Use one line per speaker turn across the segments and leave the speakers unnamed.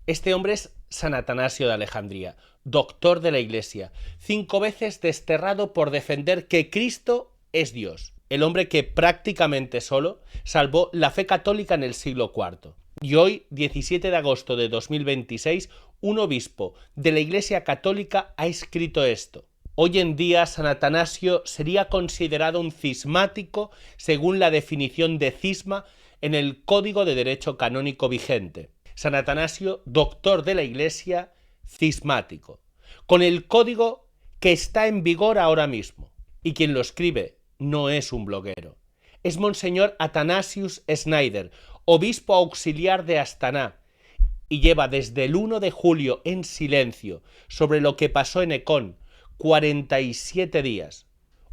Este hombre es San Atanasio de Alejandría, doctor de la Iglesia, 5 veces desterrado por defender que Cristo es Dios. El hombre que prácticamente solo salvó la fe católica en el siglo IV. Y hoy, 17 de agosto de 2026, un obispo de la Iglesia Católica ha escrito esto. Hoy en día San Atanasio sería considerado un cismático según la definición de cisma en el Código de Derecho Canónico vigente. San Atanasio, doctor de la Iglesia, cismático, con el código que está en vigor ahora mismo. Y quien lo escribe no es un bloguero. Es Monseñor Athanasius Schneider, obispo auxiliar de Astaná, y lleva desde el 1 de julio en silencio sobre lo que pasó en Ecón 47 días.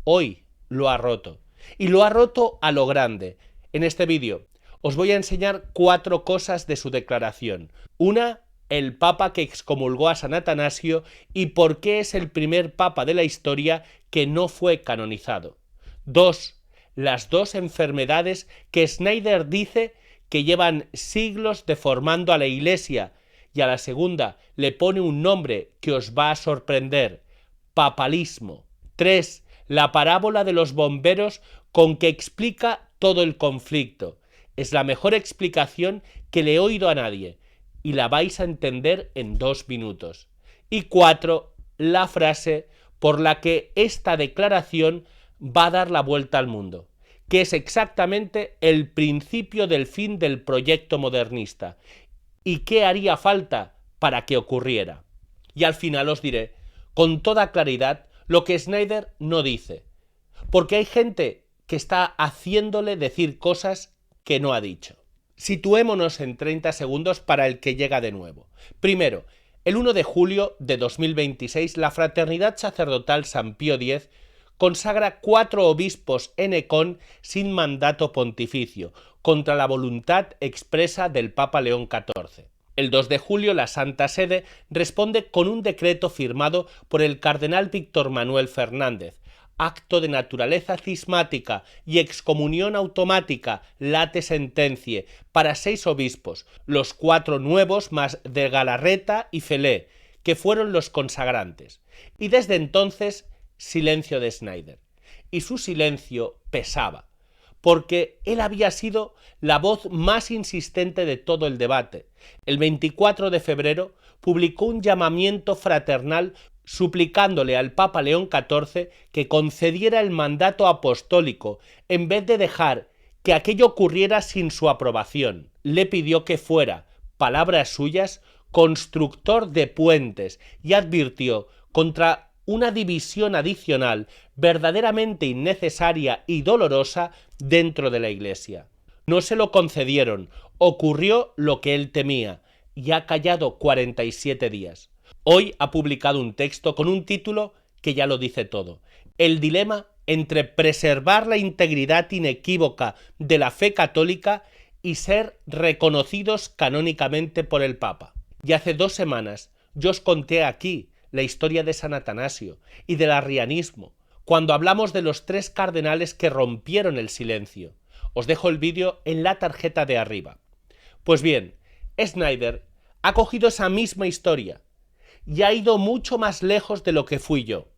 Hoy lo ha roto. Y lo ha roto a lo grande. En este vídeo os voy a enseñar 4 cosas de su declaración. Una, el papa que excomulgó a San Atanasio y por qué es el primer papa de la historia que no fue canonizado. 2, las 2 enfermedades que Schneider dice que llevan siglos deformando a la Iglesia, y a la segunda le pone un nombre que os va a sorprender: papalismo. 3, la parábola de los bomberos con que explica todo el conflicto. Es la mejor explicación que le he oído a nadie, y la vais a entender en 2 minutos. Y 4, la frase por la que esta declaración va a dar la vuelta al mundo, que es exactamente el principio del fin del proyecto modernista, y qué haría falta para que ocurriera. Y al final os diré con toda claridad lo que Schneider no dice, porque hay gente que está haciéndole decir cosas que no ha dicho. Situémonos en 30 segundos para el que llega de nuevo. Primero, el 1 de julio de 2026, la Fraternidad Sacerdotal San Pío X consagra 4 obispos en Ecón sin mandato pontificio, contra la voluntad expresa del Papa León XIV. El 2 de julio, la Santa Sede responde con un decreto firmado por el cardenal Víctor Manuel Fernández, acto de naturaleza cismática y excomunión automática late sentencie para 6 obispos, los 4 nuevos más de Galarreta y Felé, que fueron los consagrantes. Y desde entonces, silencio de Schneider. Y su silencio pesaba, porque él había sido la voz más insistente de todo el debate. El 24 de febrero publicó un llamamiento fraternal suplicándole al Papa León XIV que concediera el mandato apostólico en vez de dejar que aquello ocurriera sin su aprobación. Le pidió que fuera, palabras suyas, constructor de puentes, y advirtió contra una división adicional verdaderamente innecesaria y dolorosa dentro de la Iglesia. No se lo concedieron, ocurrió lo que él temía, y ha callado 47 días. Hoy ha publicado un texto con un título que ya lo dice todo: el dilema entre preservar la integridad inequívoca de la fe católica y ser reconocidos canónicamente por el Papa. Y hace 2 semanas yo os conté aquí la historia de San Atanasio y del arrianismo, cuando hablamos de los 3 cardenales que rompieron el silencio. Os dejo el vídeo en la tarjeta de arriba. Pues bien, Schneider ha cogido esa misma historia y ha ido mucho más lejos de lo que fui yo.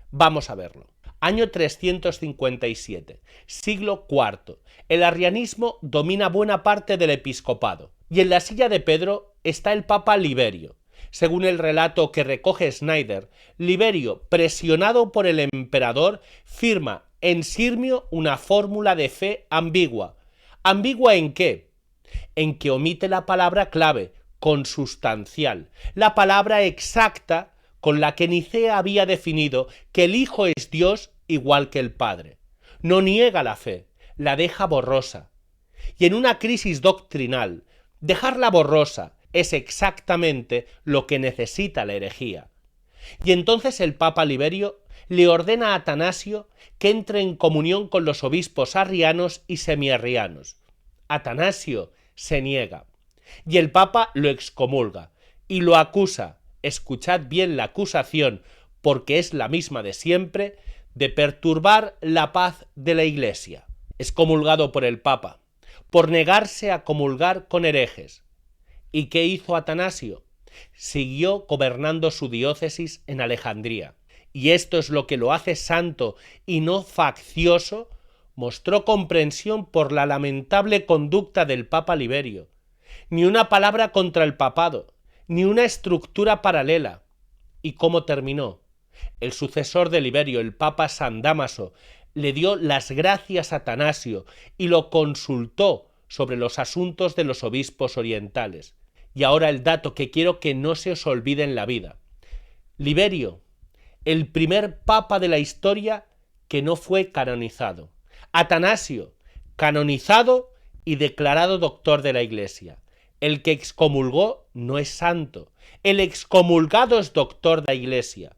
Vamos a verlo. Año 357, siglo IV. El arrianismo domina buena parte del episcopado, y en la silla de Pedro está el Papa Liberio. Según el relato que recoge Schneider, Liberio, presionado por el emperador, firma en Sirmio una fórmula de fe ambigua. ¿Ambigua en qué? En que omite la palabra clave, consustancial, la palabra exacta con la que Nicea había definido que el Hijo es Dios igual que el Padre. No niega la fe, la deja borrosa. Y en una crisis doctrinal, dejarla borrosa es exactamente lo que necesita la herejía. Y entonces el Papa Liberio le ordena a Atanasio que entre en comunión con los obispos arrianos y semiarrianos. Atanasio se niega, y el Papa lo excomulga y lo acusa, escuchad bien la acusación porque es la misma de siempre, de perturbar la paz de la Iglesia. Excomulgado por el Papa, por negarse a comulgar con herejes. ¿Y qué hizo Atanasio? Siguió gobernando su diócesis en Alejandría. Y esto es lo que lo hace santo y no faccioso. Mostró comprensión por la lamentable conducta del Papa Liberio. Ni una palabra contra el papado, ni una estructura paralela. ¿Y cómo terminó? El sucesor de Liberio, el Papa San Dámaso, le dio las gracias a Atanasio y lo consultó sobre los asuntos de los obispos orientales. Y ahora el dato que quiero que no se os olvide en la vida. Liberio, el primer papa de la historia que no fue canonizado. Atanasio, canonizado y declarado doctor de la Iglesia. El que excomulgó no es santo. El excomulgado es doctor de la Iglesia.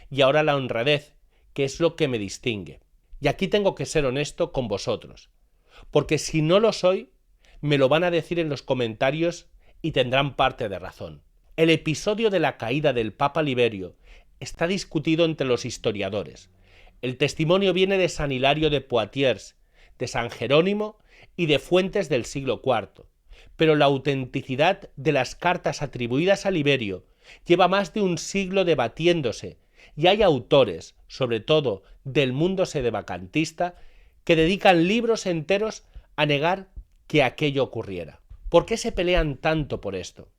Y ahora la honradez, que es lo que me distingue. Y aquí tengo que ser honesto con vosotros. Porque si no lo soy, me lo van a decir en los comentarios y tendrán parte de razón. El episodio de la caída del Papa Liberio está discutido entre los historiadores. El testimonio viene de San Hilario de Poitiers, de San Jerónimo y de fuentes del siglo IV. Pero la autenticidad de las cartas atribuidas a Liberio lleva más de un siglo debatiéndose, y hay autores, sobre todo del mundo sedevacantista, que dedican libros enteros a negar que aquello ocurriera. ¿Por qué se pelean tanto por esto?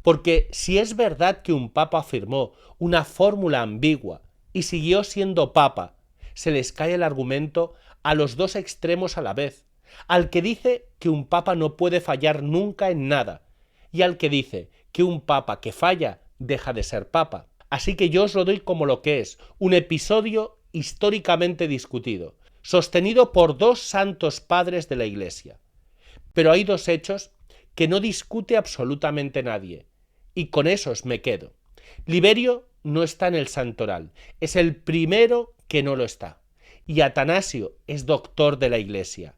Porque si es verdad que un papa afirmó una fórmula ambigua y siguió siendo papa, se les cae el argumento a los dos extremos a la vez, al que dice que un papa no puede fallar nunca en nada, y al que dice que un papa que falla deja de ser papa. Así que yo os lo doy como lo que es, un episodio históricamente discutido, sostenido por dos santos padres de la Iglesia. Pero hay dos hechos que no discute absolutamente nadie, y con esos me quedo. Liberio no está en el santoral, es el primero que no lo está, y Atanasio es doctor de la Iglesia.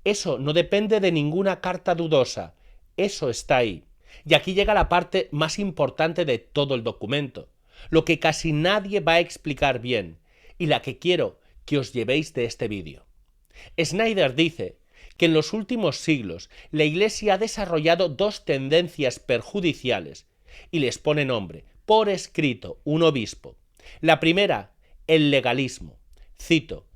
Eso no depende de ninguna carta dudosa, eso está ahí. Y aquí llega la parte más importante de todo el documento, lo que casi nadie va a explicar bien, y la que quiero que os llevéis de este vídeo. Schneider dice que en los últimos siglos la Iglesia ha desarrollado dos tendencias perjudiciales, y les pone nombre, por escrito, un obispo. La primera, el legalismo. Cito: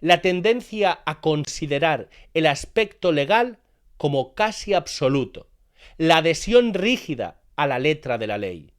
la tendencia a considerar el aspecto legal como casi absoluto, la adhesión rígida a la letra de la ley.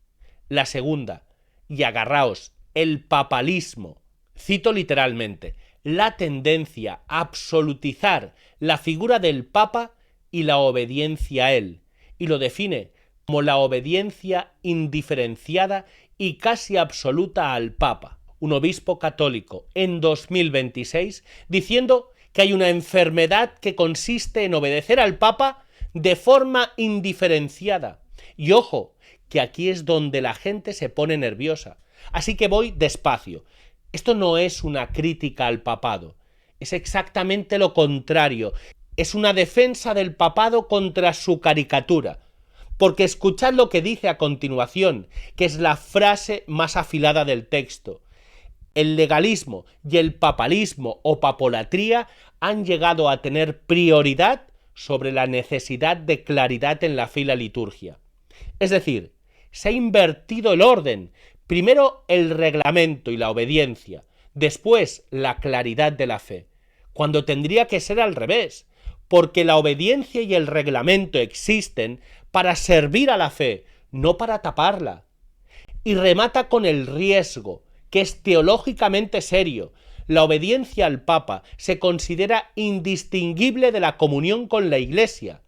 La segunda, y agarraos, el papalismo. Cito literalmente, la tendencia a absolutizar la figura del Papa y la obediencia a él, y lo define como la obediencia indiferenciada y casi absoluta al Papa, un obispo católico en 2026, diciendo que hay una enfermedad que consiste en obedecer al Papa de forma indiferenciada. Y ojo, que aquí es donde la gente se pone nerviosa. Así que voy despacio. Esto no es una crítica al papado, es exactamente lo contrario. Es una defensa del papado contra su caricatura. Porque escuchad lo que dice a continuación, que es la frase más afilada del texto. El legalismo y el papalismo o papolatría han llegado a tener prioridad sobre la necesidad de claridad en la fe y la liturgia. Es decir, se ha invertido el orden. Primero el reglamento y la obediencia, después la claridad de la fe, cuando tendría que ser al revés, porque la obediencia y el reglamento existen para servir a la fe, no para taparla. Y remata con el riesgo, que es teológicamente serio. La obediencia al Papa se considera indistinguible de la comunión con la Iglesia.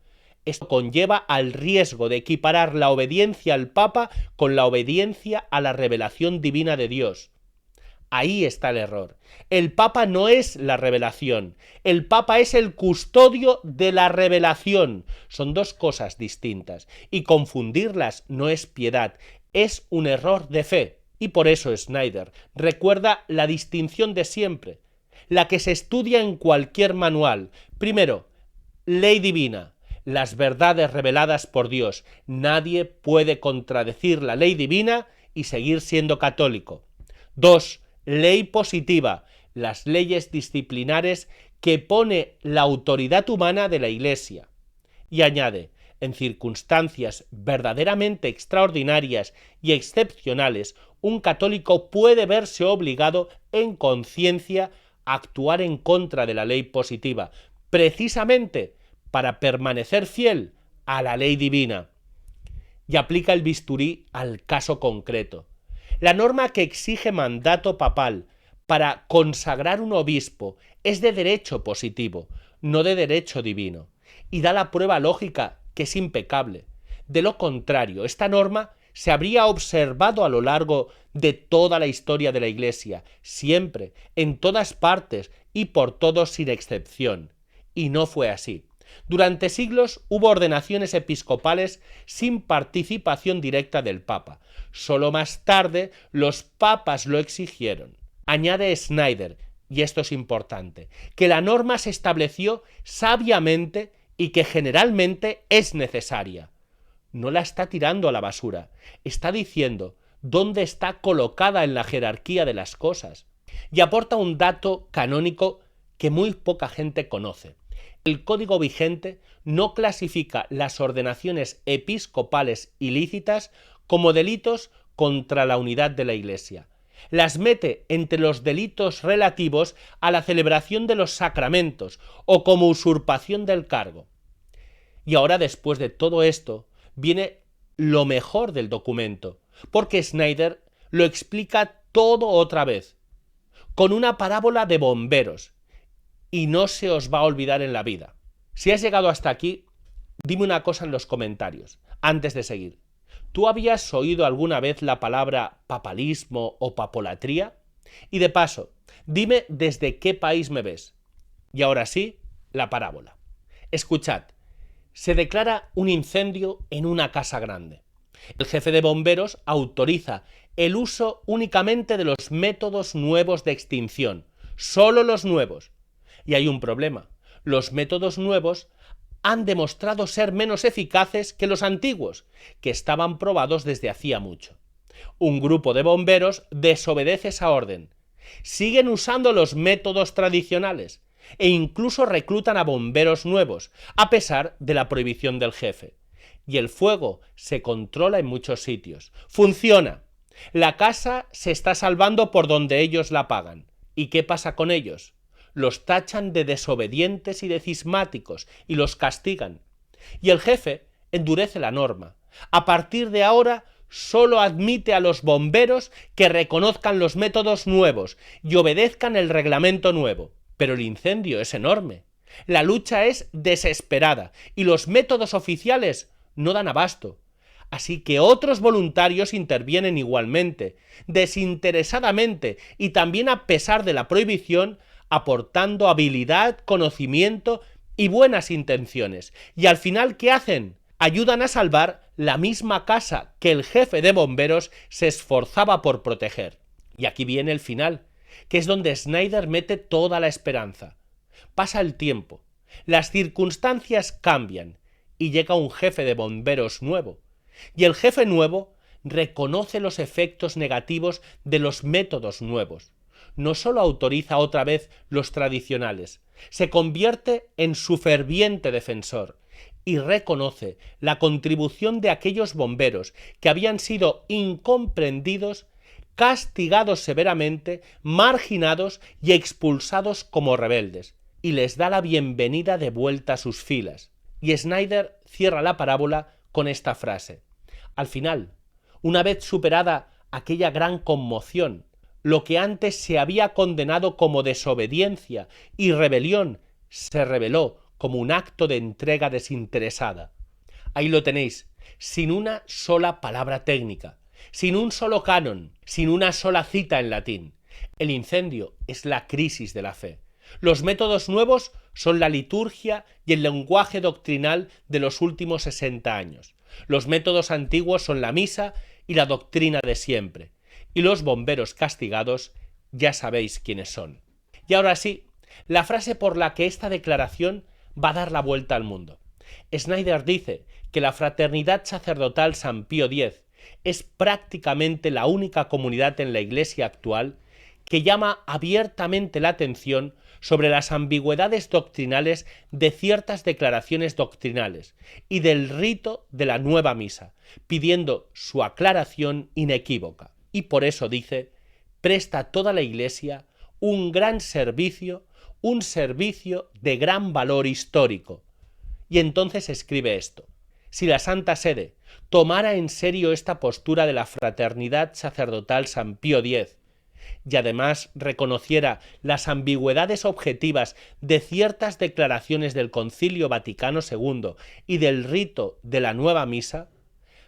Esto conlleva al riesgo de equiparar la obediencia al Papa con la obediencia a la revelación divina de Dios. Ahí está el error. El Papa no es la revelación. El Papa es el custodio de la revelación. Son dos cosas distintas. Y confundirlas no es piedad, es un error de fe. Y por eso Schneider recuerda la distinción de siempre, la que se estudia en cualquier manual. Primero, ley divina. Las verdades reveladas por Dios. Nadie puede contradecir la ley divina y seguir siendo católico. 2. Ley positiva. Las leyes disciplinares que pone la autoridad humana de la Iglesia. Y añade, en circunstancias verdaderamente extraordinarias y excepcionales, un católico puede verse obligado en conciencia a actuar en contra de la ley positiva, precisamente para permanecer fiel a la ley divina. Y aplica el bisturí al caso concreto. La norma que exige mandato papal para consagrar un obispo es de derecho positivo, no de derecho divino, y da la prueba lógica que es impecable. De lo contrario, esta norma se habría observado a lo largo de toda la historia de la Iglesia, siempre, en todas partes y por todos sin excepción. Y no fue así. Durante siglos hubo ordenaciones episcopales sin participación directa del Papa. Solo más tarde los papas lo exigieron. Añade Schneider, y esto es importante, que la norma se estableció sabiamente y que generalmente es necesaria. No la está tirando a la basura, está diciendo dónde está colocada en la jerarquía de las cosas. Y aporta un dato canónico que muy poca gente conoce. El código vigente no clasifica las ordenaciones episcopales ilícitas como delitos contra la unidad de la Iglesia. Las mete entre los delitos relativos a la celebración de los sacramentos o como usurpación del cargo. Y ahora, después de todo esto, viene lo mejor del documento, porque Schneider lo explica todo otra vez, con una parábola de bomberos, y no se os va a olvidar en la vida. Si has llegado hasta aquí, dime una cosa en los comentarios, antes de seguir. ¿Tú habías oído alguna vez la palabra papalismo o papolatría? Y de paso, dime desde qué país me ves. Y ahora sí, la parábola. Escuchad, se declara un incendio en una casa grande. El jefe de bomberos autoriza el uso únicamente de los métodos nuevos de extinción, solo los nuevos. Y hay un problema. Los métodos nuevos han demostrado ser menos eficaces que los antiguos, que estaban probados desde hacía mucho. Un grupo de bomberos desobedece esa orden. Siguen usando los métodos tradicionales e incluso reclutan a bomberos nuevos, a pesar de la prohibición del jefe. Y el fuego se controla en muchos sitios. Funciona. La casa se está salvando por donde ellos la pagan. ¿Y qué pasa con ellos? Los tachan de desobedientes y de cismáticos y los castigan. Y el jefe endurece la norma. A partir de ahora solo admite a los bomberos que reconozcan los métodos nuevos y obedezcan el reglamento nuevo. Pero el incendio es enorme. La lucha es desesperada y los métodos oficiales no dan abasto. Así que otros voluntarios intervienen igualmente, desinteresadamente y también a pesar de la prohibición, aportando habilidad, conocimiento y buenas intenciones. Y al final, ¿qué hacen? Ayudan a salvar la misma casa que el jefe de bomberos se esforzaba por proteger. Y aquí viene el final, que es donde Schneider mete toda la esperanza. Pasa el tiempo, las circunstancias cambian y llega un jefe de bomberos nuevo. Y el jefe nuevo reconoce los efectos negativos de los métodos nuevos. No solo autoriza otra vez los tradicionales, se convierte en su ferviente defensor y reconoce la contribución de aquellos bomberos que habían sido incomprendidos, castigados severamente, marginados y expulsados como rebeldes, y les da la bienvenida de vuelta a sus filas. Y Schneider cierra la parábola con esta frase. Al final, una vez superada aquella gran conmoción, lo que antes se había condenado como desobediencia y rebelión se reveló como un acto de entrega desinteresada. Ahí lo tenéis, sin una sola palabra técnica, sin un solo canon, sin una sola cita en latín. El incendio es la crisis de la fe. Los métodos nuevos son la liturgia y el lenguaje doctrinal de los últimos 60 años. Los métodos antiguos son la misa y la doctrina de siempre. Y los bomberos castigados ya sabéis quiénes son. Y ahora sí, la frase por la que esta declaración va a dar la vuelta al mundo. Schneider dice que la Fraternidad Sacerdotal San Pío X es prácticamente la única comunidad en la Iglesia actual que llama abiertamente la atención sobre las ambigüedades doctrinales de ciertas declaraciones doctrinales y del rito de la nueva misa, pidiendo su aclaración inequívoca. Y por eso dice: presta a toda la Iglesia un gran servicio, un servicio de gran valor histórico. Y entonces escribe esto: si la Santa Sede tomara en serio esta postura de la fraternidad sacerdotal San Pío X, y además reconociera las ambigüedades objetivas de ciertas declaraciones del Concilio Vaticano II y del rito de la nueva misa,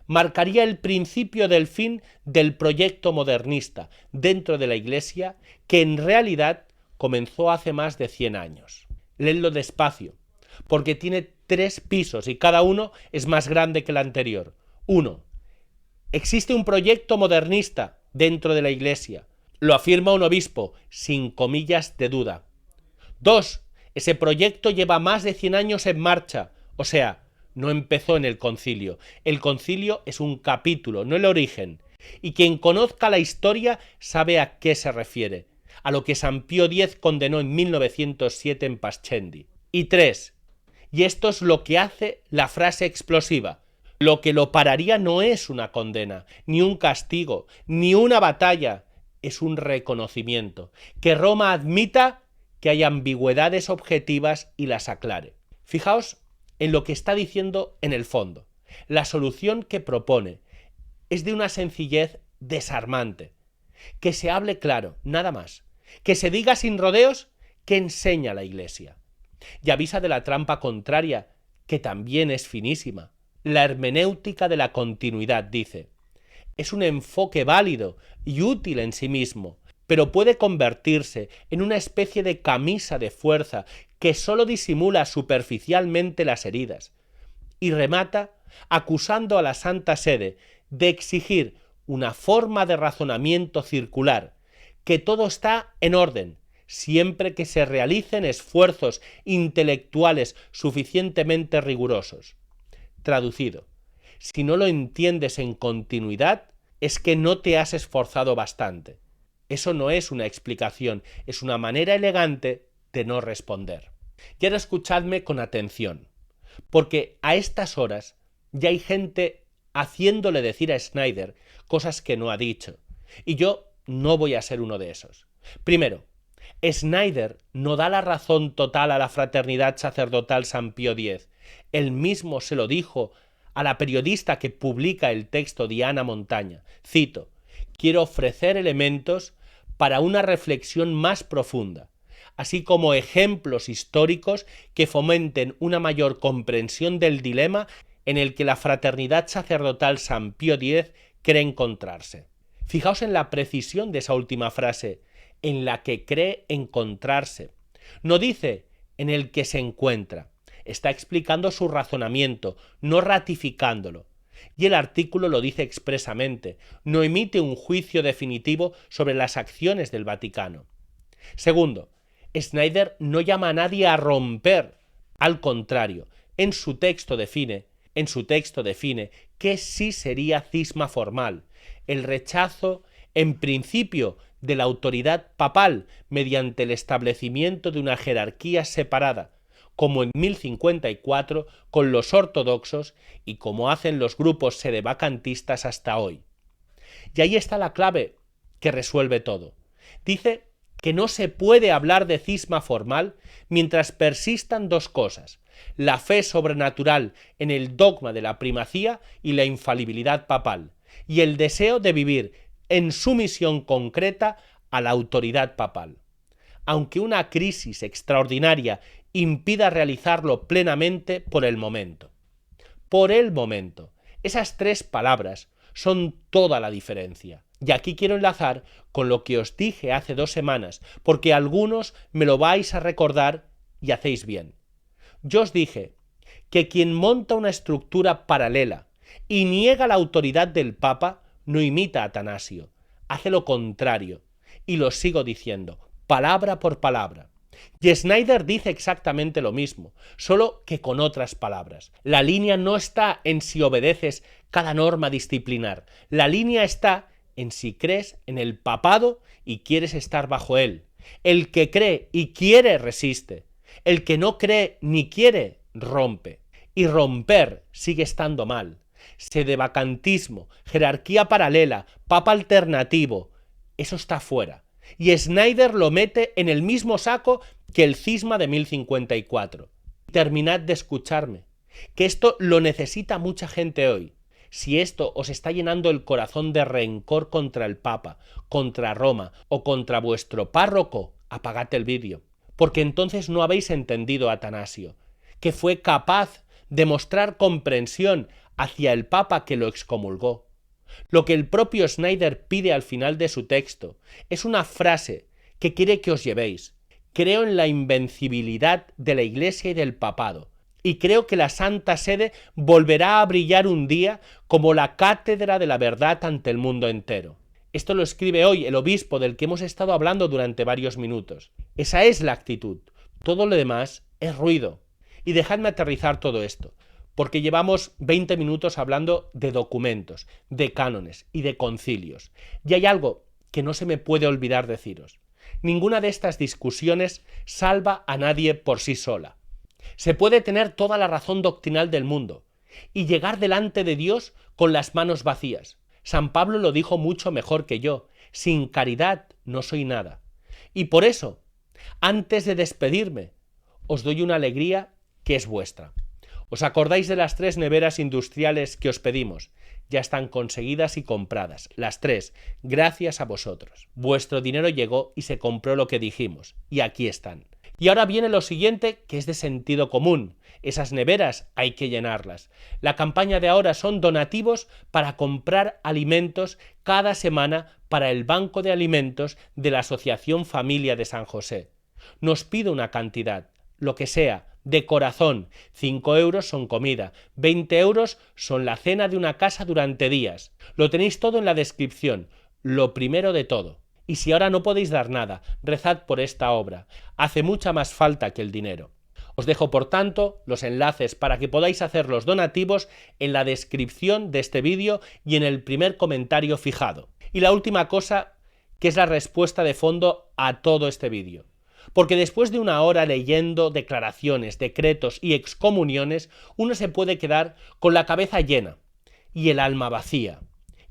marcaría el principio del fin del proyecto modernista dentro de la Iglesia, que en realidad comenzó hace más de 100 años. Léelo despacio, porque tiene 3 pisos y cada uno es más grande que el anterior. 1. Existe un proyecto modernista dentro de la Iglesia. Lo afirma un obispo, sin comillas de duda. 2. Ese proyecto lleva más de 100 años en marcha, o sea, no empezó en el concilio. El concilio es un capítulo, no el origen. Y quien conozca la historia sabe a qué se refiere, a lo que San Pío X condenó en 1907 en Pascendi. Y 3. Y esto es lo que hace la frase explosiva: lo que lo pararía no es una condena, ni un castigo, ni una batalla, es un reconocimiento, que Roma admita que hay ambigüedades objetivas y las aclare. Fijaos en lo que está diciendo en el fondo. La solución que propone es de una sencillez desarmante. Que se hable claro, nada más. Que se diga sin rodeos qué enseña la Iglesia. Y avisa de la trampa contraria, que también es finísima. La hermenéutica de la continuidad, dice. Es un enfoque válido y útil en sí mismo, pero puede convertirse en una especie de camisa de fuerza que sólo disimula superficialmente las heridas. Y remata acusando a la Santa Sede de exigir una forma de razonamiento circular, que todo está en orden, siempre que se realicen esfuerzos intelectuales suficientemente rigurosos. Traducido: si no lo entiendes en continuidad, es que no te has esforzado bastante. Eso no es una explicación, es una manera elegante de no responder. Y ahora escuchadme con atención, porque a estas horas ya hay gente haciéndole decir a Schneider cosas que no ha dicho, y yo no voy a ser uno de esos. Primero, Schneider no da la razón total a la fraternidad sacerdotal San Pío X. Él mismo se lo dijo a la periodista que publica el texto, Diana Montaña. Cito: quiero ofrecer elementos para una reflexión más profunda, así como ejemplos históricos que fomenten una mayor comprensión del dilema en el que la fraternidad sacerdotal San Pío X cree encontrarse. Fijaos en la precisión de esa última frase, en la que cree encontrarse. No dice en el que se encuentra. Está explicando su razonamiento, no ratificándolo. Y el artículo lo dice expresamente, no emite un juicio definitivo sobre las acciones del Vaticano. Segundo, Schneider no llama a nadie a romper. Al contrario, en su texto define que sí sería cisma formal, el rechazo, en principio, de la autoridad papal mediante el establecimiento de una jerarquía separada, como en 1054 con los ortodoxos y como hacen los grupos sedevacantistas hasta hoy. Y ahí está la clave que resuelve todo. Dice que no se puede hablar de cisma formal mientras persistan 2 cosas: la fe sobrenatural en el dogma de la primacía y la infalibilidad papal, y el deseo de vivir en sumisión concreta a la autoridad papal. Aunque una crisis extraordinaria impida realizarlo plenamente por el momento. Por el momento. Esas 3 palabras son toda la diferencia. Y aquí quiero enlazar con lo que os dije hace 2 semanas, porque algunos me lo vais a recordar y hacéis bien. Yo os dije que quien monta una estructura paralela y niega la autoridad del Papa no imita a Atanasio, hace lo contrario. Y lo sigo diciendo, palabra por palabra. Y Schneider dice exactamente lo mismo, solo que con otras palabras. La línea no está en si obedeces cada norma disciplinar. La línea está en si crees en el papado y quieres estar bajo él. El que cree y quiere resiste. El que no cree ni quiere rompe. Y romper sigue estando mal. Sedevacantismo, jerarquía paralela, papa alternativo, eso está fuera. Y Snyder lo mete en el mismo saco que el cisma de 1054. Terminad de escucharme, que esto lo necesita mucha gente hoy. Si esto os está llenando el corazón de rencor contra el Papa, contra Roma o contra vuestro párroco, apagad el vídeo, porque entonces no habéis entendido a Atanasio, que fue capaz de mostrar comprensión hacia el Papa que lo excomulgó. Lo que el propio Snyder pide al final de su texto es una frase que quiere que os llevéis. Creo en la invencibilidad de la Iglesia y del papado, y creo que la Santa Sede volverá a brillar un día como la cátedra de la verdad ante el mundo entero. Esto lo escribe hoy el obispo del que hemos estado hablando durante varios minutos. Esa es la actitud. Todo lo demás es ruido. Y dejadme aterrizar todo esto, porque llevamos 20 minutos hablando de documentos, de cánones y de concilios. Y hay algo que no se me puede olvidar deciros. Ninguna de estas discusiones salva a nadie por sí sola. Se puede tener toda la razón doctrinal del mundo y llegar delante de Dios con las manos vacías. San Pablo lo dijo mucho mejor que yo: sin caridad no soy nada. Y por eso, antes de despedirme, os doy una alegría que es vuestra. ¿Os acordáis de las 3 neveras industriales que os pedimos? Ya están conseguidas y compradas, las 3, gracias a vosotros. Vuestro dinero llegó y se compró lo que dijimos, y aquí están. Y ahora viene lo siguiente, que es de sentido común. Esas neveras hay que llenarlas. La campaña de ahora son donativos para comprar alimentos cada semana para el Banco de Alimentos de la Asociación Familia de San José. Nos pide una cantidad, lo que sea, de corazón. 5 euros son comida, 20 euros son la cena de una casa durante días. Lo tenéis todo en la descripción, lo primero de todo. Y si ahora no podéis dar nada, rezad por esta obra. Hace mucha más falta que el dinero. Os dejo, por tanto, los enlaces para que podáis hacer los donativos en la descripción de este vídeo y en el primer comentario fijado. Y la última cosa, que es la respuesta de fondo a todo este vídeo. Porque después de una hora leyendo declaraciones, decretos y excomuniones, uno se puede quedar con la cabeza llena y el alma vacía.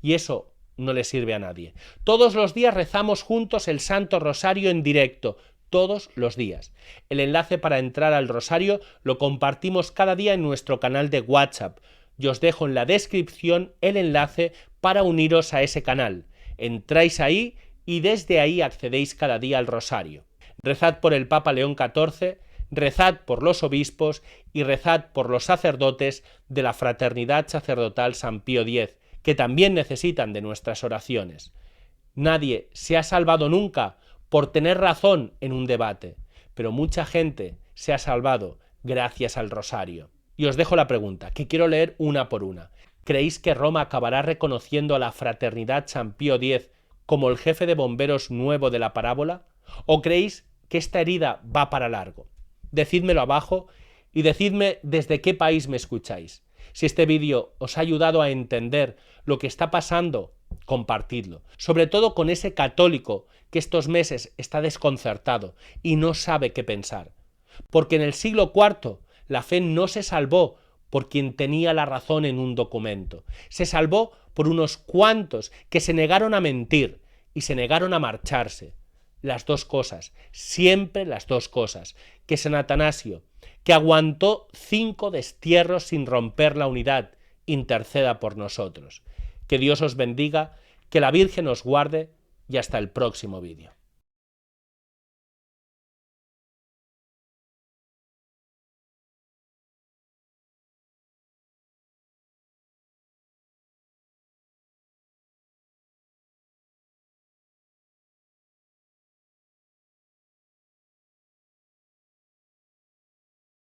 Y eso no le sirve a nadie. Todos los días rezamos juntos el Santo Rosario en directo, todos los días. El enlace para entrar al Rosario lo compartimos cada día en nuestro canal de WhatsApp. Yo os dejo en la descripción el enlace para uniros a ese canal. Entráis ahí y desde ahí accedéis cada día al Rosario. Rezad por el Papa León XIV, rezad por los obispos y rezad por los sacerdotes de la Fraternidad Sacerdotal San Pío X, que también necesitan de nuestras oraciones. Nadie se ha salvado nunca por tener razón en un debate, pero mucha gente se ha salvado gracias al Rosario. Y os dejo la pregunta, que quiero leer una por una. ¿Creéis que Roma acabará reconociendo a la Fraternidad San Pío X como el jefe de bomberos nuevo de la parábola? ¿O creéis que esta herida va para largo? Decídmelo abajo y decidme desde qué país me escucháis. Si este vídeo os ha ayudado a entender lo que está pasando, compartidlo. Sobre todo con ese católico que estos meses está desconcertado y no sabe qué pensar. Porque en el siglo IV la fe no se salvó por quien tenía la razón en un documento. Se salvó por unos cuantos que se negaron a mentir y se negaron a marcharse. Las dos cosas, siempre las dos cosas. Que San Atanasio, que aguantó 5 destierros sin romper la unidad, interceda por nosotros. Que Dios os bendiga, que la Virgen os guarde y hasta el próximo vídeo.